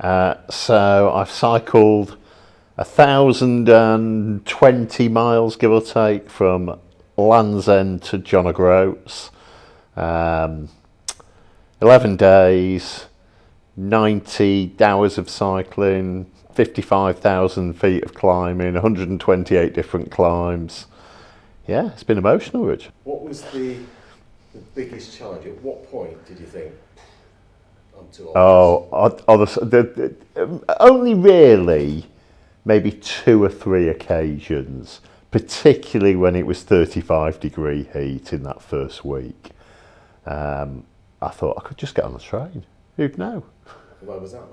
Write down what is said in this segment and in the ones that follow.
So I've cycled 1,020 miles, give or take, from Land's End to John O'Groats. 11 days, 90 hours of cycling, 55,000 feet of climbing, 128 different climbs. Yeah, it's been emotional, Rich. What was the biggest challenge? At what point did you think, I'm too old? Only really maybe 2 or 3 occasions, particularly when it was 35-degree heat in that first week. I thought I could just get on the train. Who'd know? Where was that?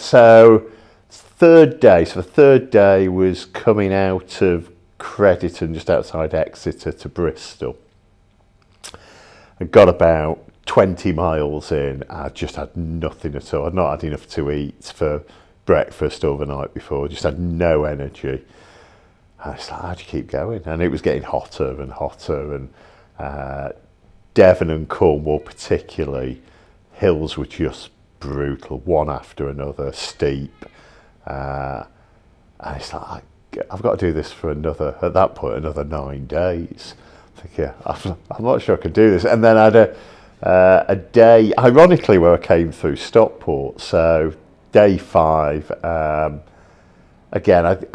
So the third day was coming out of Crediton, just outside Exeter, to Bristol. I got about 20 miles in. I just had nothing at all. I'd not had enough to eat for breakfast overnight before. Just had no energy. I was like, how do you keep going? And it was getting hotter and hotter. And Devon and Cornwall particularly, hills were just brutal, one after another, steep. And it's like, I've got to do this for at that point, another 9 days. I think, yeah, I'm not sure I can do this. And then I had a day, ironically, where I came through Stockport. So day 5, again,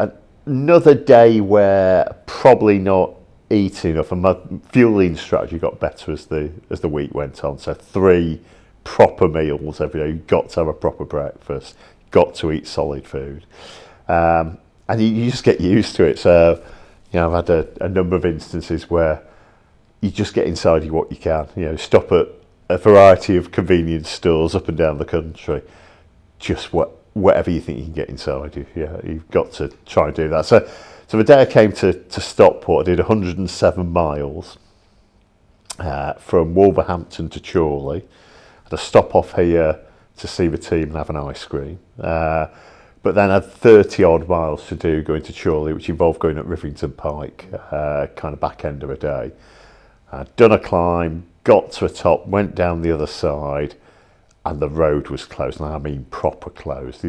another day where probably not eating enough, and my fueling strategy got better as the week went on. So 3 proper meals every day. You've got to have a proper breakfast, got to eat solid food. And you just get used to it. So, I've had a number of instances where you just get inside what you can. Stop at a variety of convenience stores up and down the country. Just whatever you think you can get inside you. Yeah, you've got to try and do that. So the day I came to Stockport, I did 107 miles from Wolverhampton to Chorley. I had a stop off here to see the team and have an ice cream. But then I had 30 odd miles to do going to Chorley, which involved going up Rivington Pike, kind of back end of a day. I'd done a climb, got to the top, went down the other side, and the road was closed. And I mean proper closed.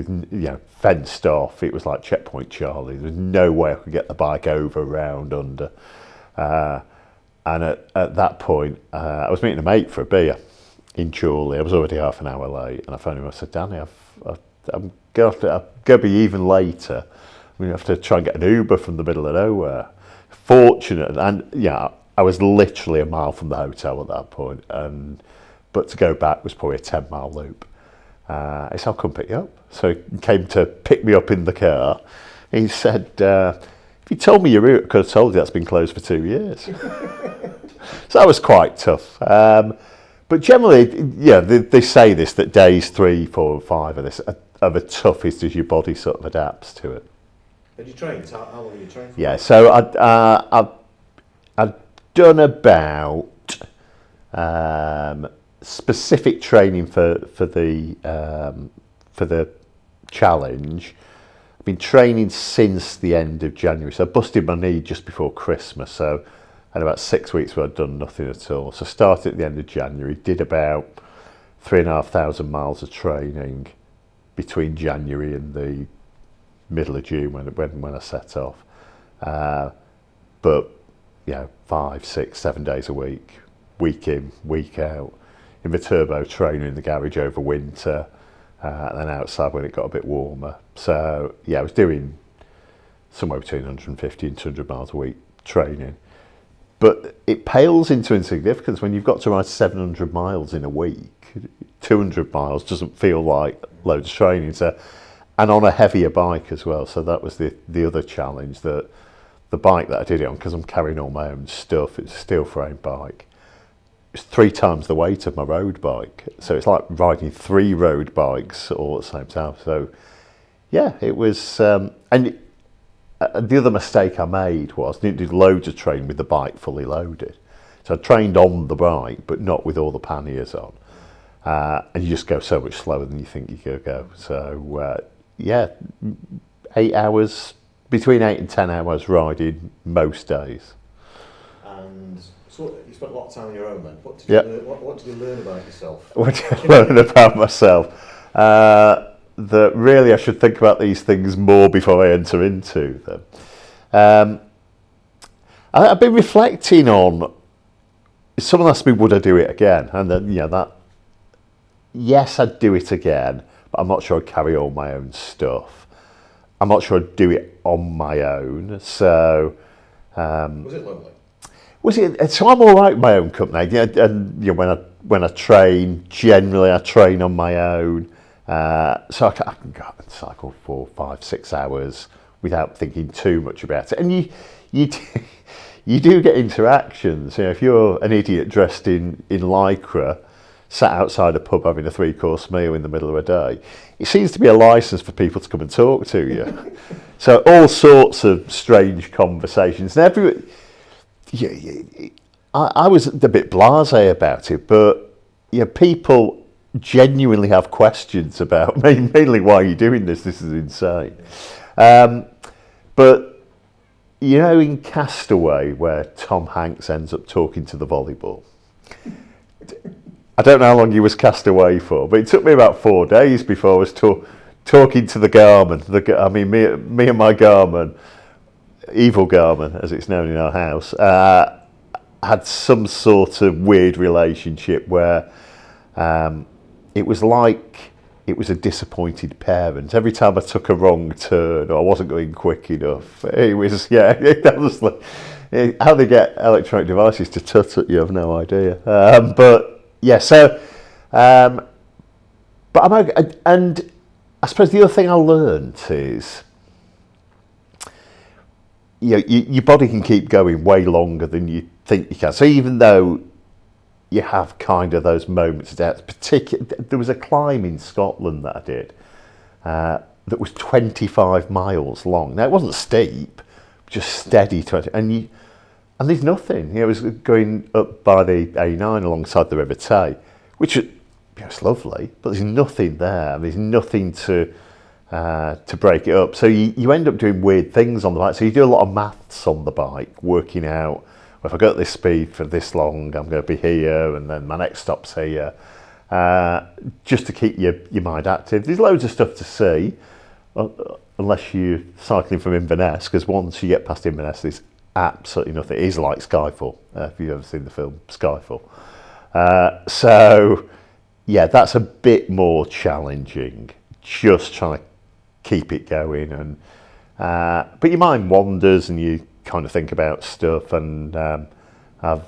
Fenced off. It was like Checkpoint Charlie. There was no way I could get the bike over, round, under. And at that point, I was meeting a mate for a beer in Chorley. I was already half an hour late, and I phoned him. I said, Danny, I'm going to be even later. I'm going to have to try and get an Uber from the middle of nowhere. Fortunate, and I was literally a mile from the hotel at that point, but to go back was probably a 10-mile loop. He said, I'll come pick you up. So he came to pick me up in the car. He said, if you told me your route, I could have told you that's been closed for 2 years. So that was quite tough. But generally, they say this, that days 3, 4, and 5 are the toughest as your body sort of adapts to it. Had you trained? How long have you trained for? Yeah, so I'd done about specific training for the challenge. I've been training since the end of January. So I busted my knee just before Christmas. So I had about 6 weeks where I'd done nothing at all. So I started at the end of January, did about 3,500 miles of training between January and the middle of June when I set off. But 5, 6, 7 days a week in, week out, in the turbo trainer in the garage over winter, and then outside when it got a bit warmer. So I was doing somewhere between 150 and 200 miles a week training. But it pales into insignificance when you've got to ride 700 miles in a week. 200 miles doesn't feel like loads of training. So, and on a heavier bike as well. So that was the other challenge, that the bike that I did it on, because I'm carrying all my own stuff, it's a steel frame bike. It's 3 times the weight of my road bike. So it's like riding 3 road bikes all at the same time. So it was, and the other mistake I made was I didn't do loads of training with the bike fully loaded. So I trained on the bike, but not with all the panniers on. And you just go so much slower than you think you could go. So 8 hours, between 8 and 10 hours riding most days. And so you spent a lot of time on your own then. What did you learn about yourself? What did I learn about myself? that really I should think about these things more before I enter into them. I've been reflecting on, someone asked me, would I do it again? And then, yes, I'd do it again, but I'm not sure I'd carry all my own stuff. I'm not sure I'd do it on my own. So, was it lonely? So I'm all right with my own company. And when I train, generally I train on my own. So I can go out and cycle 4, 5, 6 hours without thinking too much about it. And you do get interactions. If you're an idiot dressed in lycra, sat outside a pub having a 3-course meal in the middle of a day, it seems to be a license for people to come and talk to you. So all sorts of strange conversations. And I was a bit blasé about it, but people genuinely have questions about mainly why are you doing this? This is insane. But in Castaway, where Tom Hanks ends up talking to the volleyball, I don't know how long he was cast away for, but it took me about 4 days before I was talking to the Garmin. Me and my Garmin, evil Garmin as it's known in our house, had some sort of weird relationship where it was like it was a disappointed parent. Every time I took a wrong turn or I wasn't going quick enough, it was, honestly, how they get electronic devices to tut at you, I've no idea. But I'm okay. And I suppose the other thing I learned is, your body can keep going way longer than you think you can. So even though you have kind of those moments of doubt, there was a climb in Scotland that I did that was 25 miles long. Now it wasn't steep, just steady 20, and there's nothing. It was going up by the A9 alongside the River Tay, which it's lovely, but there's nothing there. There's nothing to break it up. So you end up doing weird things on the bike. So you do a lot of maths on the bike, working out, well, if I go at this speed for this long, I'm going to be here, and then my next stop's here, just to keep your mind active. There's loads of stuff to see, unless you're cycling from Inverness, because once you get past Inverness, there's absolutely nothing. It is like Skyfall, if you've ever seen the film Skyfall. That's a bit more challenging, just trying to keep it going. And but your mind wanders and you kind of think about stuff, and I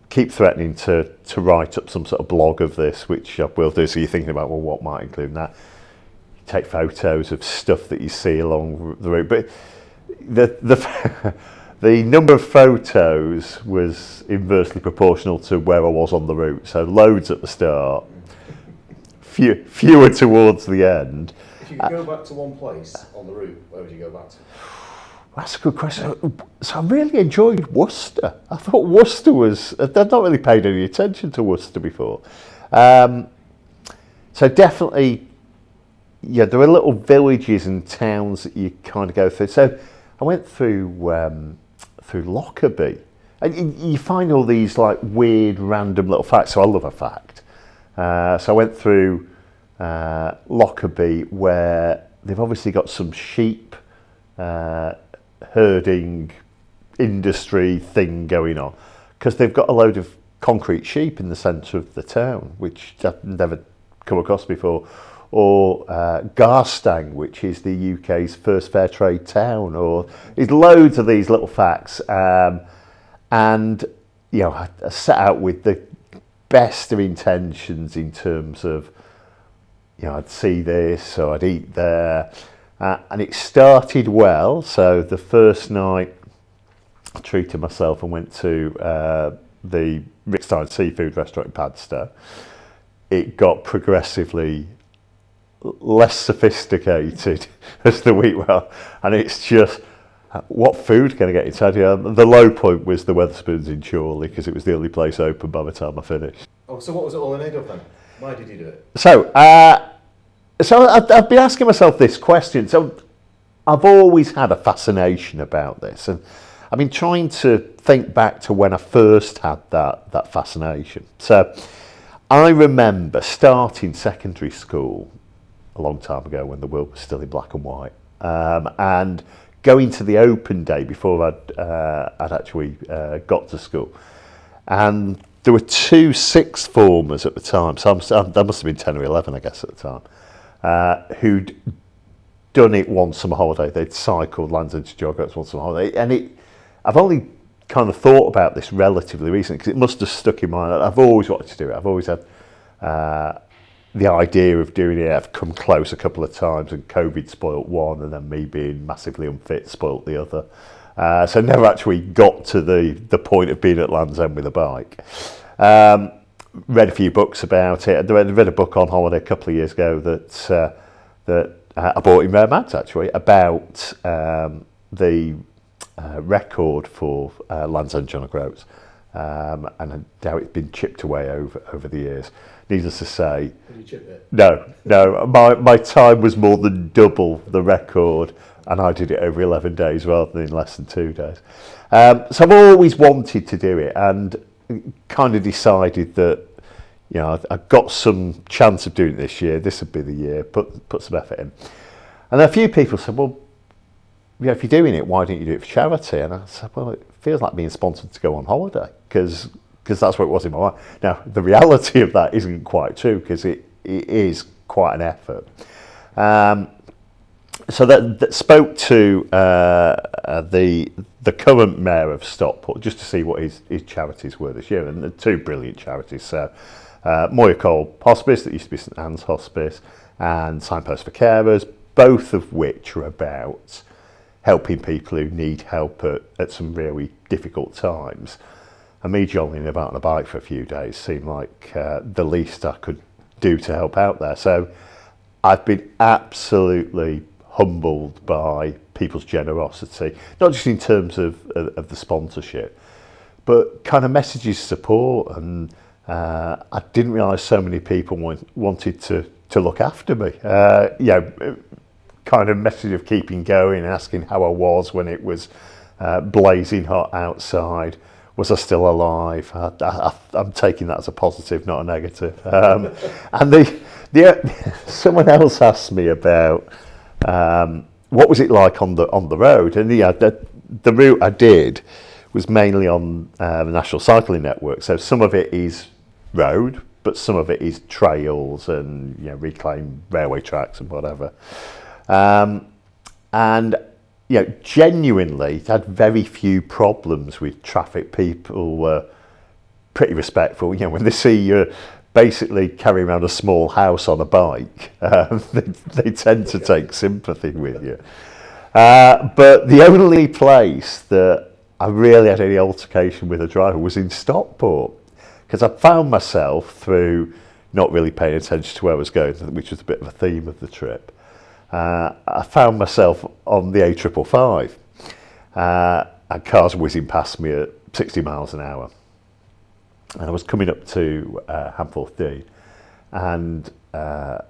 keep threatening to write up some sort of blog of this, which I will do. So you're thinking about, well, what might include in that? You take photos of stuff that you see along the route, but the number of photos was inversely proportional to where I was on the route. So loads at the start, fewer towards the end. If you could go back to one place on the route, where would you go back to? That's a good question. So I really enjoyed Worcester. I thought Worcester I'd not really paid any attention to Worcester before. So definitely, there are little villages and towns that you kind of go through. So I went through Lockerbie, and you find all these like weird random little facts. So I love a fact. So I went through Lockerbie, where they've obviously got some sheep herding industry thing going on, because they've got a load of concrete sheep in the centre of the town, which I've never come across before. Or Garstang, which is the UK's first fair trade town. Or there's loads of these little facts, and I set out with the best of intentions in terms of, I'd see this or I'd eat there, and it started well. So the first night I treated myself and went to the Rickstein seafood restaurant in Padstow. It got progressively less sophisticated as the week went on, and it's just, what food can I get inside here? The low point was the Wetherspoons in Chorley, because it was the only place open by the time I finished. Oh, so what was it all in aid of then? Why did you do it? So I've been asking myself this question. So I've always had a fascination about this, and I've been trying to think back to when I first had that fascination. So I remember starting secondary school a long time ago when the world was still in black and white. And going to the open day before I'd actually got to school. And there were 2 sixth formers at the time, so I must have been 10 or 11, I guess, at the time, who'd done it one summer holiday. They'd cycled Land's End to Jogger one summer holiday. And I've only kind of thought about this relatively recently because it must have stuck in my mind. I've always wanted to do it. I've always had the idea of doing it. I've come close a couple of times, and COVID spoilt one, and then me being massively unfit spoilt the other. So never actually got to the point of being at Land's End with a bike. Read a few books about it. I read a book on holiday a couple of years ago that I bought in Rare Mags actually about the record for Land's End John O'Groats, and how it's been chipped away over the years. Needless to say, Did you chip it? No. My time was more than double the record, and I did it over 11 days rather than in less than 2 days. So I've always wanted to do it, and kind of decided that, you know, I've got some chance of doing it this year. This would be the year. Put some effort in. And a few people said, well, yeah, if you're doing it, why don't you do it for charity? And I said, well, it feels like being sponsored to go on holiday, because that's what it was in my mind. Now, the reality of that isn't quite true, because it is quite an effort. So that spoke to the current Mayor of Stockport, just to see what his charities were this year, and the 2 brilliant charities. So Moya Hospice, that used to be St Anne's Hospice, and Signpost for Carers, both of which are about helping people who need help at some really difficult times. And me jollying about on a bike for a few days seemed like the least I could do to help out there. So I've been absolutely humbled by people's generosity, not just in terms of the sponsorship, but kind of messages of support. And I didn't realise so many people wanted to look after me. Kind of message of keeping going, asking how I was when it was blazing hot outside. Was I still alive? I'm taking that as a positive, not a negative. And someone else asked me about what was it like on the road, and the route I did was mainly on the National Cycling Network. So some of it is road, but some of it is trails and, you know, reclaimed railway tracks and whatever. And you know, genuinely had very few problems with traffic. People were pretty respectful. You know, when they see you basically carry around a small house on a bike, they tend to take sympathy with you. But the only place that I really had any altercation with a driver was in Stockport, because I found myself, through not really paying attention to where I was going, which was a bit of a theme of the trip, I found myself on the A555, and cars whizzing past me at 60 miles an hour. And I was coming up to Hamforth Dean, and an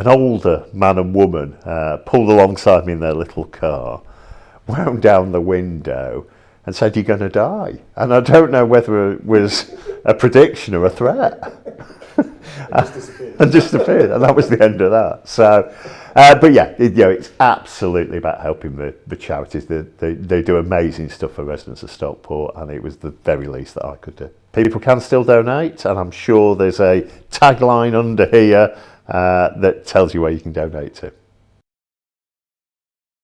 older man and woman pulled alongside me in their little car, wound down the window and said, "You're going to die." And I don't know whether it was a prediction or a threat. And just disappeared, and that was the end of that. So, but yeah, it's absolutely about helping the charities. They do amazing stuff for residents of Stockport, and it was the very least that I could do. People can still donate, and I'm sure there's a tagline under here that tells you where you can donate to.